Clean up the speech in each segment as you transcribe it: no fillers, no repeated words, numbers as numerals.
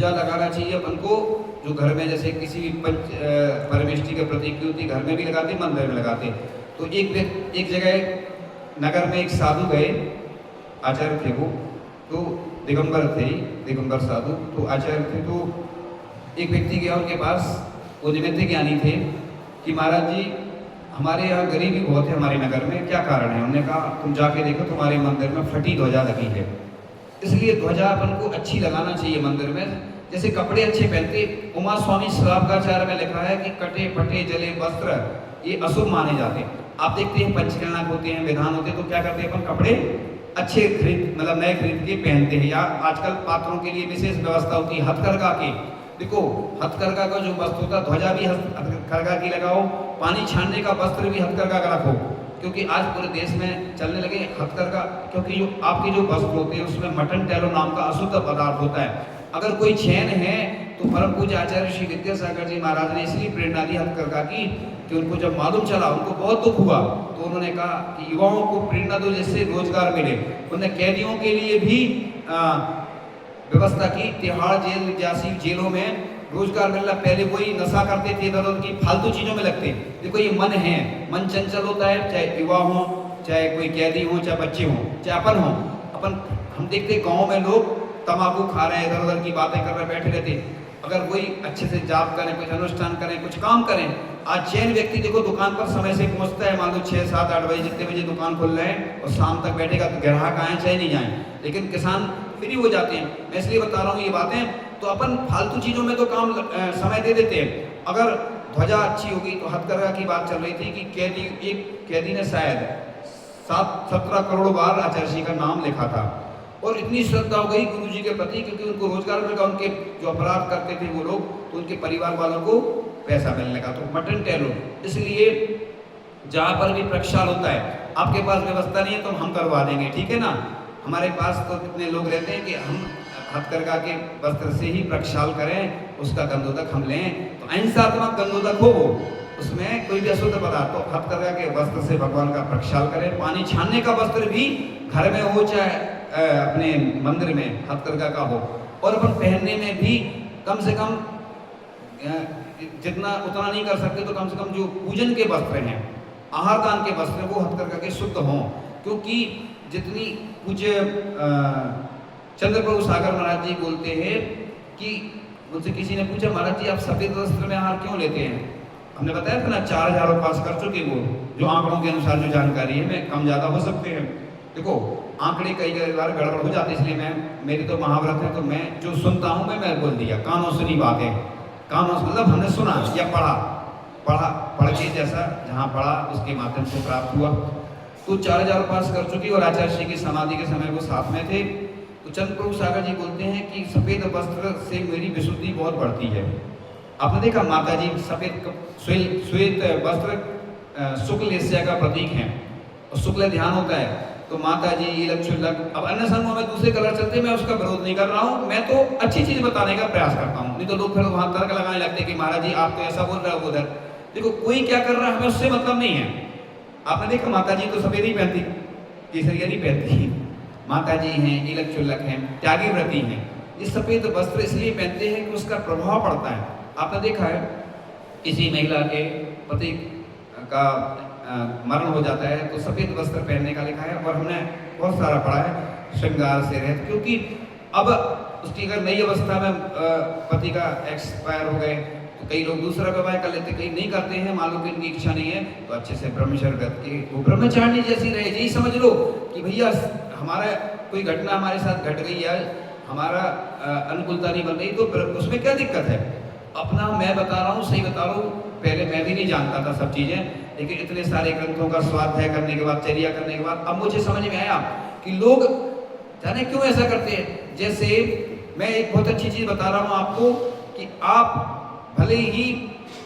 ध्वजा लगाना चाहिए अपन को, जो घर में जैसे किसी भी परमेष्टि के प्रतीक की होती, घर में भी लगाते, मंदिर में लगाते। तो एक जगह नगर में एक साधु गए, आचार्य थे वो, तो दिगंबर थे, दिगंबर साधु, तो आचार्य थे। तो एक व्यक्ति गया उनके पास, वो निमित्त ज्ञानी थे, कि महाराज जी हमारे यहाँ गरीबी बहुत है हमारे नगर में, क्या कारण है? उन्होंने कहा तुम जाके देखो तुम्हारे मंदिर में फटी ध्वजा लगी है, इसलिए ध्वजा अपन को अच्छी लगाना चाहिए मंदिर में। जैसे कपड़े अच्छे पहनते, उमा स्वामी श्रावकाचार्य में लिखा है कि कटे फटे जले वस्त्र ये अशुभ माने जाते हैं। आप देखते हैं पंचकर्णक होते हैं, विधान होते हैं, तो क्या करते हैं अपन कपड़े अच्छे खरीद, मतलब नए खरीद के पहनते हैं। या आजकल पात्रों के लिए विशेष व्यवस्था होती है हथकरघा की। देखो हथकरघा का जो वस्त्र होता है, ध्वजा भी हथकरघा की लगाओ, पानी छानने का वस्त्र भी हथकरघा का रखो, क्योंकि आज पूरे देश में चलने लगे हथकरघा। क्योंकि जो आपके जो वस्त्र होते हैं उसमें मटन टेलो नाम का अशुद्ध पदार्थ होता है। अगर कोई चैन है तो परम पूज्य आचार्य श्री विद्यासागर जी महाराज ने इसलिए प्रेरणा दी हथकरघा की, कि उनको जब मालूम चला, उनको बहुत दुख हुआ, तो उन्होंने कहा कि युवाओं को प्रेरणा दो जिससे रोजगार मिले। उन्होंने कैदियों के लिए भी व्यवस्था की, तिहाड़ जेल जैसी जेलों में रोजगार मिलना। पहले वही नशा करते थे, इधर उधर की फालतू चीजों में लगते। देखो ये मन है, मन चंचल होता है, चाहे युवा हो, चाहे कोई कैदी हो, चाहे बच्चे हो, चाहे अपन हो। अपन हम देखते गाँव में लोग तम्बाकू खा रहे हैं, इधर उधर की बातें कर रहे बैठे रहते। अगर कोई अच्छे से जाप करें, कुछ अनुष्ठान करें, कुछ काम करें। आज जैन व्यक्ति देखो दुकान पर समय से पहुंचता है, मान लो 6, 7, 8 बजे जितने बजे दुकान खुल रहे हैं, और शाम तक बैठेगा, तो ग्राहक आए चाहे नहीं जाए। लेकिन किसान फ्री हो जाते हैं। मैं इसलिए बता रहा हूँ ये बातें, तो अपन फालतू चीजों में तो काम समय दे देते हैं। अगर ध्वजा अच्छी होगी, तो हथकरघा की बात चल रही थी कि एक कैदी ने शायद 17 करोड़ बार आचार्य जी का नाम लिखा था, और इतनी श्रद्धा हो गई गुरु जी के प्रति, क्योंकि उनको रोजगार मिल गया। उनके जो अपराध करते थे वो लोग, तो उनके परिवार वालों को पैसा मिलने का, तो मटन टेलो। इसलिए जहाँ पर भी प्रक्षाल होता है, आपके पास व्यवस्था नहीं है तो हम करवा देंगे, ठीक है ना। हमारे पास तो कितने लोग रहते हैं कि हम हथकरघा के वस्त्र से ही प्रक्षाल करें, उसका गंधोदक हम लें, तो अहिंसात्मक गंधोदक हो वो, उसमें कोई भी अशुद्ध पदार्थ, तो हथकरघा के वस्त्र से भगवान का प्रक्षाल करें। पानी छानने का वस्त्र भी घर में हो चाहे अपने मंदिर में हथकरघा का हो। और अपन पहनने में भी कम से कम जितना उतना नहीं कर सकते, तो कम से कम जो पूजन के वस्त्र हैं, आहार दान के वस्त्र, वो हथकरघा के शुद्ध हों। क्योंकि जितनी पूज्य चंद्रप्रभु सागर महाराज जी बोलते हैं कि मुझसे किसी ने पूछा, महाराज जी आप सफेद वस्त्र में आहार क्यों लेते हैं? हमने बताया था ना 4000 पास कर चुके, वो जो आंकड़ों के अनुसार जो जानकारी है, में कम ज्यादा हो सकते हैं। देखो आंकड़े कई बार गड़बड़ हो जाते, इसलिए मेरी तो महाव्रत है, तो मैं जो सुनता हूँ मैं बोल दिया, कानों सुनी बातें। कानों से मतलब हमने सुना या पढ़ के, जैसा जहाँ पढ़ा उसके माध्यम से प्राप्त हुआ। तो 4000 पास कर चुकी, और आचार्य जी की समाधि के समय वो साथ में थे। तो चंद्रप्रभु सागर जी बोलते हैं कि सफेद वस्त्र से मेरी विशुद्धि बहुत बढ़ती है। आपने देखा माता जी सफेद श्वेत वस्त्र शुक्ल एशिया का प्रतीक है, और शुक्ल ध्यान होता है। तो माता जी इलक छुलक, अब अन्य समूह में दूसरे कलर चलते, मैं उसका विरोध नहीं कर रहा हूँ, मैं तो अच्छी चीज बताने का प्रयास करता हूँ। नहीं तो लोग फिर वहां तर्क लगाने लगते कि महाराज जी आप तो ऐसा बोल रहे हो उधर। देखो कोई क्या कर रहा है हमें उससे मतलब नहीं है। आपने देखा माता जी तो सफेद ही पहनती, केसरिया नहीं पहनती। माता जी हैं, इलक चुलक हैं, त्यागी व्रती हैं, ये सफेद वस्त्र इसलिए पहनते हैं कि उसका प्रभाव पड़ता है। आपने देखा है किसी महिला के पति का मरण हो जाता है तो सफेद वस्त्र पहनने का लिखा है, और हमने बहुत सारा पढ़ा है श्रृंगार से रहते, क्योंकि अब उसकी अगर नई अवस्था में पति का एक्सपायर हो गए तो कई लोग दूसरा विवाह कर लेते, कई नहीं करते हैं, मान लो कि इनकी इच्छा नहीं है, तो अच्छे से ब्रह्मचर्य करके वो ब्रह्मचारिणी जैसी रहे। यही समझ लो कि भैया हमारा कोई घटना हमारे साथ घट गई है, हमारा अनुकूलता नहीं बन रही, तो उसमें क्या दिक्कत है? अपना मैं बता रहा हूँ, सही बता रहा हूँ, पहले मैं भी नहीं जानता था सब चीजें, लेकिन इतने सारे ग्रंथों का स्वाध्याय करने के बाद, चर्या करने के बाद अब मुझे समझ में आया कि लोग जाने क्यों ऐसा करते हैं। जैसे मैं एक बहुत अच्छी चीज बता रहा हूँ आपको कि आप भले ही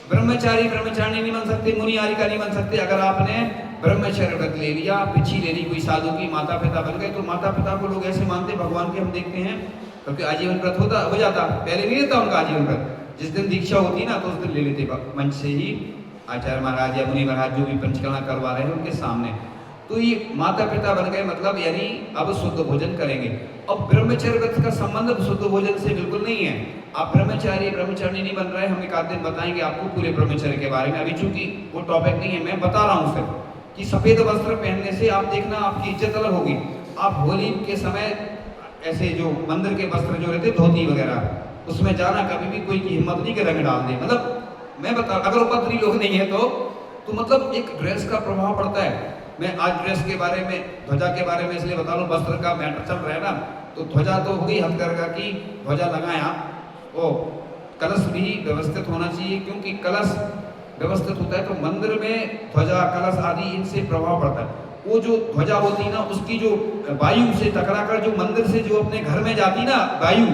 ब्रह्मचारिणी नहीं बन सकते, मुनियारिका नहीं बन सकते, अगर आपने ब्रह्मचर्य व्रत ले लिया, पिछी ले ली, कोई साधु की माता पिता बन गए, तो माता पिता को लोग ऐसे मानते भगवान के, हम देखते हैं, क्योंकि आजीवन व्रत हो जाता, पहले नहीं रहता उनका आजीवन व्रत। जिस दिन दीक्षा होती ना तो उस दिन ले लेते मंच से ही आचार्य महाराज या मुनि महाराज जो भी पंचकर्मा करवा रहे हैं उनके सामने। तो ये माता पिता बन गए, मतलब यानी अब शुद्ध भोजन करेंगे। अब ब्रह्मचर्य व्रत का संबंध शुद्ध भोजन से बिल्कुल नहीं है। आप ब्रह्मचारी ब्रह्मचारिणी नहीं बन रहे, हम एक आध दिन बताएंगे आपको पूरे ब्रह्मचर्य के बारे में, अभी चूंकि वो टॉपिक नहीं है, मैं बता रहा हूँ सिर्फ कि सफेद वस्त्र पहनने से आप देखना आपकी इज्जत अलग होगी। आप होली के समय ऐसे जो मंदिर के वस्त्र जो रहते धोती वगैरह, उसमें जाना कभी भी कोई की हिम्मत नहीं कि रंग डाल दे। मतलब मैं बता, अगर उपद्रवी लोग नहीं है तो मतलब एक ड्रेस का प्रभाव पड़ता है। मैं आज ड्रेस के बारे में, ध्वजा के बारे में इसलिए बता रहा हूँ, वस्त्र का मैटर चल रहा है ना, तो ध्वजा तो हो गई हथकरघा की, ध्वजा लगाया, वो कलश भी व्यवस्थित होना चाहिए, क्योंकि कलश व्यवस्थित होता है तो मंदिर में ध्वजा कलश आदि इनसे प्रभाव पड़ता है। वो जो ध्वजा होती है ना, उसकी जो वायु से टकराकर जो मंदिर से जो अपने घर में जाती ना वायु,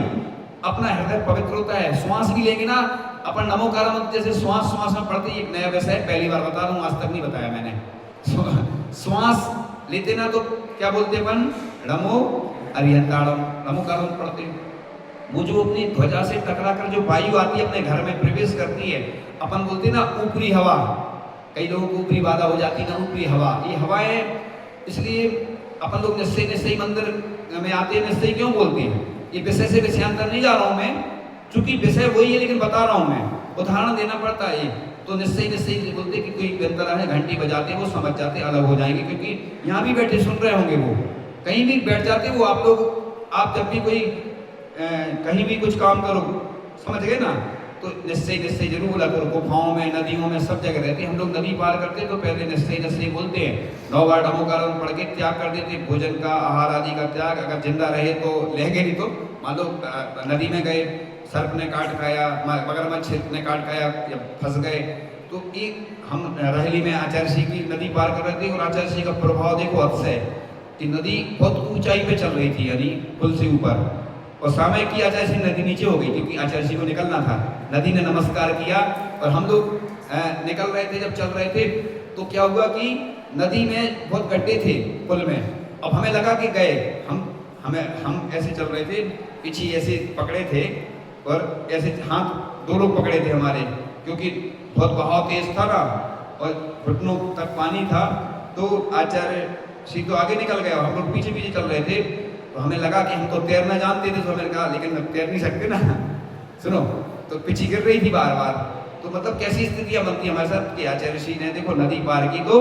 अपना हृदय पवित्र होता है। श्वास भी लेंगे ना अपन, नमो कारम जैसे श्वास श्वास में पड़ते, एक नया विषय पहली बार बता रहा हूँ, आज तक नहीं बताया मैंने। श्वास लेते ना तो क्या बोलते अपन, नमो अरिहंताड़म, नमो कारम पढ़ते। वो जो अपनी ध्वजा से टकराकर जो वायु आती है अपने घर में प्रवेश करती है, अपन बोलते ना ऊपरी हवा, कई लोगों को ऊपरी बाधा हो जाती है ना, ऊपरी हवा, ये हवाएं, इसलिए अपन लोग निश्चय निश्चय मंदिर में आते हैं, निश्चय क्यों बोलते हैं। ये विषय से विषयांतर नहीं जा रहा हूँ मैं, चूंकि विषय वही है लेकिन बता रहा हूँ मैं, उदाहरण देना पड़ता है। तो निश्चय निश्चय बोलते कि कोई व्यंतरा है, घंटी बजाते वो समझ जाते अलग हो जाएंगे, क्योंकि यहाँ भी बैठे सुन रहे होंगे, वो कहीं भी बैठ जाते वो आप लोग। आप जब भी कोई कहीं भी कुछ काम करो, समझ गए ना, तो निश्चय निश्चय जरूर बोला करो। गुफाओं में, नदियों में, सब जगह रहते हैं। हम लोग नदी पार करते तो पहले निश्चय निश्चय बोलते हैं, 9 बार नमो कारम पढ़ के त्याग कर देते, भोजन का, आहार आदि का त्याग। अगर जिंदा रहे तो लेंगे, नहीं तो मान लो नदी में गए, सर्प ने काट खाया, मगरमच्छ ने काट खाया या फंस गए, तो एक हम रहेली में आचार्य श्री की नदी पार कर रहे थे, और आचार्य श्री का प्रभाव देखो अक्षय कि नदी बहुत ऊंचाई पे चल रही थी, यानी पुल से ऊपर, और सामने की आचार्य श्री नदी नीचे हो गई, क्योंकि आचार्य श्री को निकलना था। नदी ने नमस्कार किया और हम लोग निकल रहे थे, जब चल रहे थे तो क्या हुआ कि नदी में बहुत गड्ढे थे पुल में। अब हमें लगा कि गए हम ऐसे चल रहे थे, पीछे ऐसे पकड़े थे और ऐसे हाथ दो लोग पकड़े थे हमारे, क्योंकि बहुत बहाव तेज था ना और घुटनों तक पानी था। तो आचार्य श्री तो आगे निकल गया, हम लोग पीछे पीछे चल रहे थे। तो हमें लगा कि हम तो तैरना जानते थे, तो हमें कहा लेकिन हम तैर नहीं सकते ना, सुनो, तो पीछे गिर रही थी बार बार। तो मतलब कैसी स्थितियां बनती हमारे साथ कि आचार्य श्री ने देखो नदी पार की तो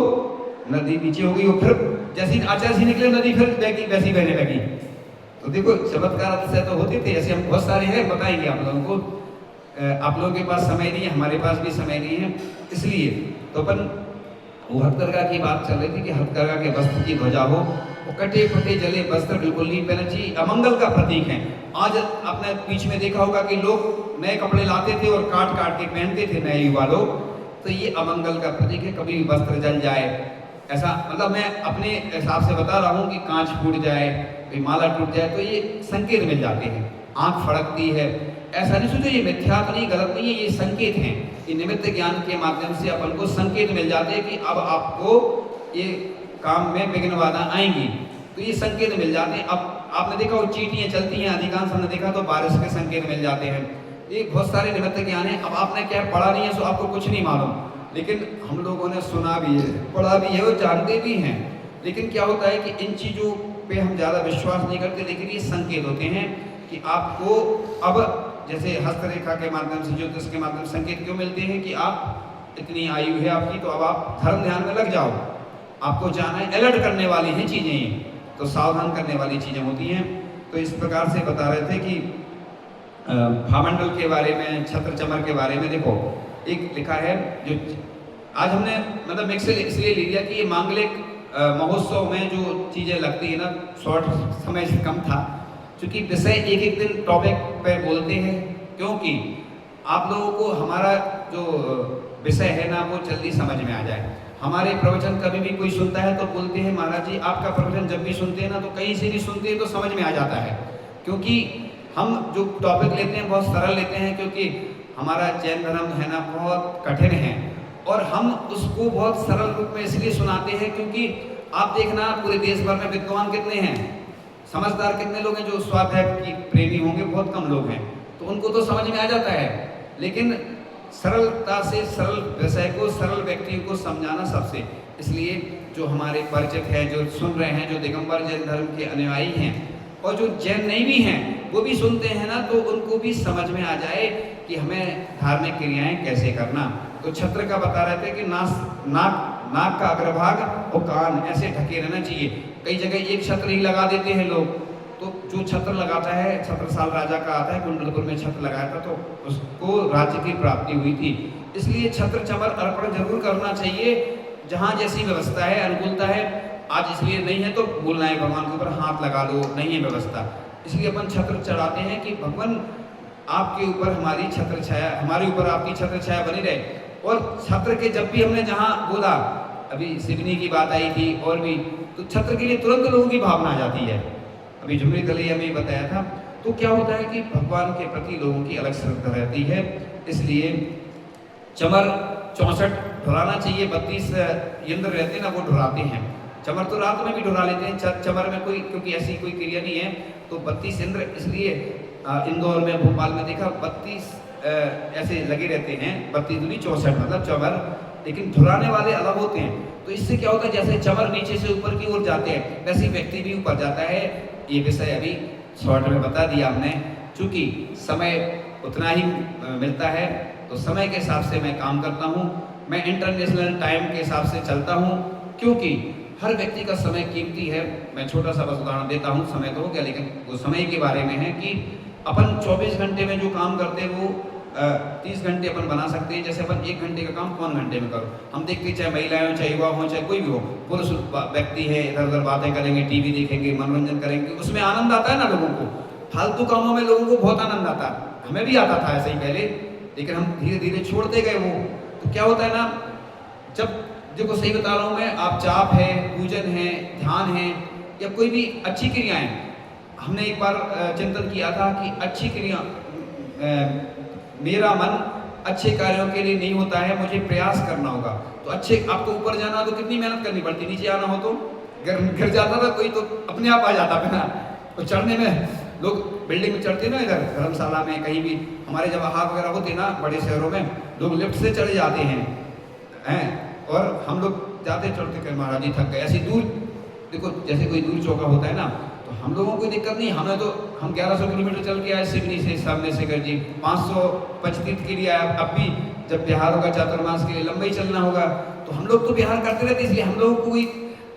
नदी नीचे हो गई, और फिर जैसे आचार्य श्री निकले नदी फिर वैसी बहने लगी। तो देखो चमत्कार से तो होते थे ऐसे, हम बहुत सारे हैं, बताएंगे आप लोगों को। आप लोगों के पास समय नहीं है, हमारे पास भी समय नहीं है, इसलिए तो अपन वो हथकरघा की बात चल रही थी कि हथकरघा के वस्त्र की ध्वजा हो, वो कटे फटे जले वस्त्र बिल्कुल नहीं पहनना चाहिए, अमंगल का प्रतीक है। आज आपने बीच में देखा होगा कि लोग नए कपड़े लाते थे और काट काट के पहनते थे नए युवा लोग, तो ये अमंगल का प्रतीक है। कभी भी वस्त्र जल जाए ऐसा, मतलब मैं अपने हिसाब से बता रहा हूँ कि कांच फूट जाए, कोई माला टूट जाए, तो ये संकेत मिल जाते हैं। आंख फड़कती है, ऐसा नहीं सोचो ये मिथ्या तो नहीं, गलत नहीं है, ये संकेत हैं। ये निमित्त ज्ञान के माध्यम से अपन को संकेत मिल जाते हैं कि अब आपको ये काम में विघ्न बाधा आएंगी, तो ये संकेत मिल जाते हैं। अब आपने देखा वो चींटियां चलती हैं, अधिकांश हमने देखा तो बारिश के संकेत मिल जाते हैं। ये बहुत सारे निमित्त ज्ञान है। अब आपने क्या पढ़ा नहीं है, सो आपको कुछ नहीं मालूम, लेकिन हम लोगों ने सुना भी है, पढ़ा भी है और जानते भी हैं। लेकिन क्या होता है कि इन चीज़ों पे हम ज़्यादा विश्वास नहीं करते, लेकिन ये संकेत होते हैं कि आपको अब जैसे हस्तरेखा के माध्यम से, ज्योतिष के माध्यम से संकेत क्यों मिलते हैं कि आप इतनी आयु है आपकी, तो अब आप धर्म ध्यान में लग जाओ, आपको जाना है। अलर्ट करने वाली हैं चीज़ें ये, तो सावधान करने वाली चीज़ें होती हैं। तो इस प्रकार से बता रहे थे कि भामंडल के बारे में, छत्र चमर के बारे में देखो एक लिखा है, जो आज हमने मतलब इसलिए ले लिया कि ये मांगलिक महोत्सव में जो चीज़ें लगती है ना, शॉर्ट समय से कम था, क्योंकि विषय एक एक दिन टॉपिक पे बोलते हैं, क्योंकि आप लोगों को हमारा जो विषय है ना वो जल्दी समझ में आ जाए। हमारे प्रवचन कभी भी कोई सुनता है तो बोलते हैं महाराज जी आपका प्रवचन जब भी सुनते हैं ना तो कहीं से भी सुनते हैं तो समझ में आ जाता है, क्योंकि हम जो टॉपिक लेते हैं बहुत सरल लेते हैं, क्योंकि हमारा जैन धर्म है ना बहुत कठिन है, और हम उसको बहुत सरल रूप में इसलिए सुनाते हैं क्योंकि आप देखना पूरे देश भर में विद्वान कितने हैं, समझदार कितने लोग हैं, जो स्वाध्याय की प्रेमी होंगे बहुत कम लोग हैं, तो उनको तो समझ में आ जाता है। लेकिन सरलता से सरल विषय को सरल व्यक्तियों को समझाना सबसे, इसलिए जो हमारे परिचित हैं, जो सुन रहे हैं, जो दिगंबर जैन धर्म के अनुयायी हैं, और जो जैन नहीं भी हैं वो भी सुनते हैं ना, तो उनको भी समझ में आ जाए कि हमें धार्मिक क्रियाएं कैसे करना। तो छत्र का बता रहे थे कि नाक का अग्रभाग और कान ऐसे ढके रहना चाहिए। कई जगह एक छत्र ही लगा देते हैं लोग, तो जो छत्र लगाता है, छत्रसाल राजा का आता है, कुंडलपुर में छत्र लगाया था तो उसको राज्य की प्राप्ति हुई थी। इसलिए छत्र चमर अर्पण जरूर करना चाहिए, जहाँ जैसी व्यवस्था है, अनुकूलता है। आज इसलिए नहीं है तो बोलना है भगवान के ऊपर हाथ लगा लो, नहीं है व्यवस्था, इसलिए अपन छत्र चढ़ाते हैं कि भगवान आपके ऊपर हमारी छत्र छाया, हमारे ऊपर आपकी छत्र छाया बनी रहे। और छत्र के जब भी हमने जहाँ बोला, अभी सिवनी की बात आई थी और भी, तो छत्र के लिए तुरंत लोगों की भावना आ जाती है। अभी झुमरी तलैया में बताया था। तो क्या होता है कि भगवान के प्रति लोगों की अलग श्रद्धा रहती है, इसलिए चमर 64 ढुराना चाहिए। 32 यंत्र रहते हैं ना, वो ढुराते हैं। चमर तो रात में भी ढुरा लेते हैं, चमर में कोई, क्योंकि ऐसी कोई क्रिया नहीं है, तो 32 यंत्र। इसलिए इंदौर में, भोपाल में देखा 32 ऐसे लगे रहते हैं, 32 दूनी 64 मतलब चमर, लेकिन ढुराने वाले अलग होते हैं। तो इससे क्या होता है, जैसे चमर नीचे से ऊपर की ओर जाते हैं, वैसे व्यक्ति भी ऊपर जाता है। ये विषय अभी शॉर्ट में बता दिया हमने। चूंकि समय उतना ही मिलता है, तो समय के हिसाब से मैं काम करता हूँ। मैं इंटरनेशनल टाइम के हिसाब से चलता हूँ, क्योंकि हर व्यक्ति का समय कीमती है। मैं छोटा सा बस उदाहरण देता हूँ, समय तो हो गया, लेकिन वो समय के बारे में है कि अपन 24 घंटे में जो काम करते हैं वो 30 घंटे अपन बना सकते हैं। जैसे अपन 1 घंटे का काम 5 घंटे में करो। हम देखते हैं, चाहे महिलाएं हो, चाहे युवा हो, चाहे कोई भी हो, पुरुष व्यक्ति है, इधर उधर बातें करेंगे, टीवी देखेंगे, मनोरंजन करेंगे, उसमें आनंद आता है ना लोगों को। फालतू कामों में लोगों को बहुत आनंद आता है, हमें भी आता था ऐसे ही पहले, लेकिन हम धीरे धीरे छोड़ते गए वो। तो क्या होता है ना, जब देखो सही बता रहा हूँ मैं, आप जाप है, पूजन है, ध्यान है, या कोई भी अच्छी क्रियाएं, हमने एक बार चिंतन किया था कि अच्छी क्रिया, मेरा मन अच्छे कार्यों के लिए नहीं होता है, मुझे प्रयास करना होगा। तो अच्छे, आपको ऊपर जाना तो कितनी मेहनत करनी पड़ती, नीचे आना हो तो गिर जाता था कोई, तो अपने आप आ जाता था ना। तो चढ़ने में लोग बिल्डिंग में चढ़ते ना, इधर धर्मशाला में कहीं भी, हमारे जब हाथ वगैरह होते ना बड़े शहरों में, लोग लिफ्ट से चढ़ जाते हैं, और हम लोग जाते चढ़ते कर महाराज जी थक गए। ऐसी दूर देखो, जैसे कोई दूर चौका होता है ना, तो हम लोगों को कोई दिक्कत नहीं। हमें तो, हम 1100 किलोमीटर चल के आए सिवनी से, सामने से कर जी 525 के लिए आए। अब भी जब बिहार होगा चातुर्मास के लिए लंबा ही चलना होगा, तो हम लोग तो बिहार करते रहते, इसलिए हम लोगों को कोई,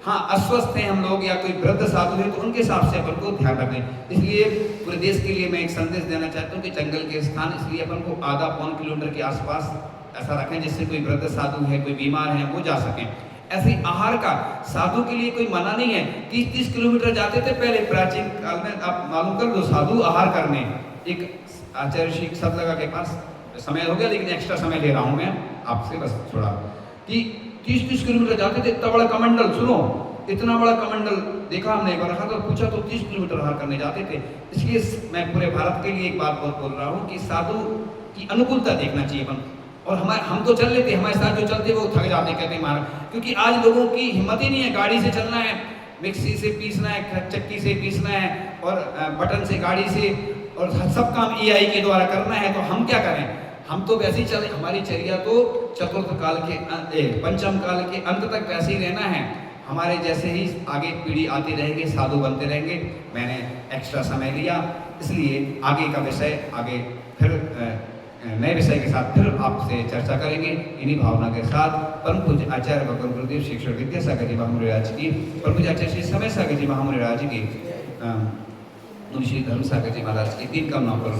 हाँ अस्वस्थ हैं हम लोग या कोई वृद्ध साधु है, तो उनके हिसाब से अपन को ध्यान रखें। इसलिए पूरे देश के लिए मैं एक संदेश देना चाहता हूँ कि जंगल के स्थान, इसलिए अपन को आधा पौन किलोमीटर के आसपास ऐसा रखें, जिससे कोई वृद्ध साधु है, कोई बीमार है, वो जा सकें। ऐसे आहार का साधु के लिए कोई मना नहीं है। 30-30 किलोमीटर जाते थे पहले प्राचीन काल में, आप मालूम कर लो, साधु आहार करने। एक आचार्य श्री सतलगा के पास, समय हो गया लेकिन एक्स्ट्रा समय ले रहा हूँ मैं आपसे, बस थोड़ा, कि 30-30 किलोमीटर जाते थे। इतना बड़ा कमंडल, सुनो, इतना बड़ा कमंडल देखा हमने, एक बार रखा तो पूछा तो 30 किलोमीटर आहार करने जाते थे। इसलिए मैं पूरे भारत के लिए एक बात बहुत बोल रहा हूँ कि साधु की अनुकूलता देखना चाहिए अपन। और हम तो चल लेते, हमारे साथ जो चलते वो थक जाते, कहते महाराज, क्योंकि आज लोगों की हिम्मत ही नहीं है, गाड़ी से चलना है, मिक्सी से पीसना है, चक्की से पीसना है, और बटन से, गाड़ी से, और सब काम AI के द्वारा करना है। तो हम क्या करें, हम तो वैसे ही चले, हमारी चर्या तो चतुर्थ काल के, पंचम काल के अंत तक वैसे ही रहना है। हमारे जैसे ही आगे पीढ़ी आती रहेगी, साधु बनते रहेंगे। मैंने एक्स्ट्रा समय लिया, इसलिए आगे का विषय आगे फिर नए विषय के साथ फिर आपसे चर्चा करेंगे। इन्हीं भावना के साथ परम पूज्य आचार्य भगवान गुरुदेव श्री ईश्वर विद्यासागर जी महामुनिराज की, परम पूज्य आचार्य श्री समय सागर जी महामुनिराज की, श्री धर्म सागर जी महाराज की 3 कामनाओं पर